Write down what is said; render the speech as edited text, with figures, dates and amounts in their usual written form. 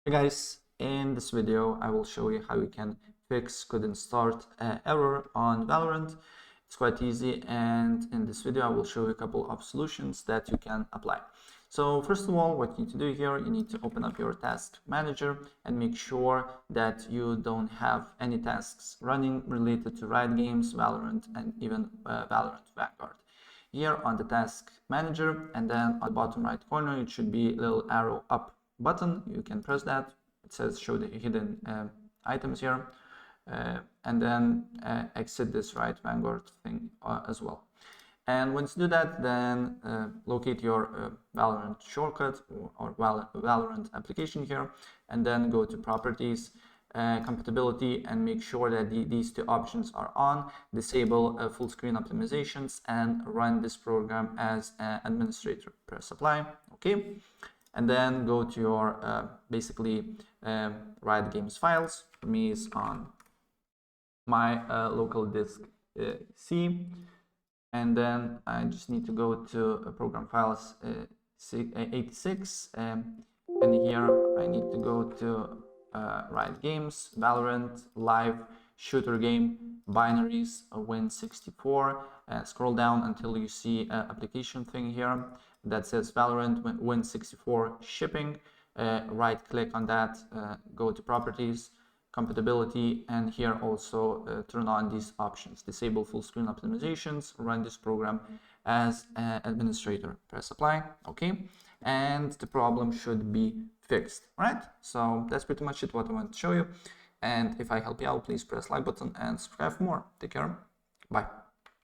Hey guys, in this video I will show you how you can fix couldn't start error on Valorant. It's quite easy, and in this video I will show you a couple of solutions that you can apply. So first of all, what you need to do here, you need to open up your task manager and make sure that you don't have any tasks running related to Riot Games, Valorant, and even Valorant Vanguard. Here on the task manager, and then on the bottom right corner it should be a little arrow up button. You can press that. It says show the hidden items here, and then exit this Riot Vanguard thing as well. And once you do that, then locate your Valorant shortcut or Valorant application here, and then go to properties, compatibility, and make sure that these two options are on. Disable full screen optimizations and run this program as an administrator. Press apply. Okay. And then go to your basically Riot Games files. For me, is on my local disk C. And then I just need to go to program files 86, and here I need to go to Riot Games, Valorant, Live, Shooter Game, Binaries, Win64, scroll down until you see application thing here that says Valorant Win64 shipping. Right click on that, go to properties, compatibility, and here also turn on these options. Disable full screen optimizations, run this program as an administrator. Press apply. Okay, and the problem should be fixed. Right, so that's pretty much it what I want to show you, and if I help you out, please press like button and subscribe for more. Take care. Bye.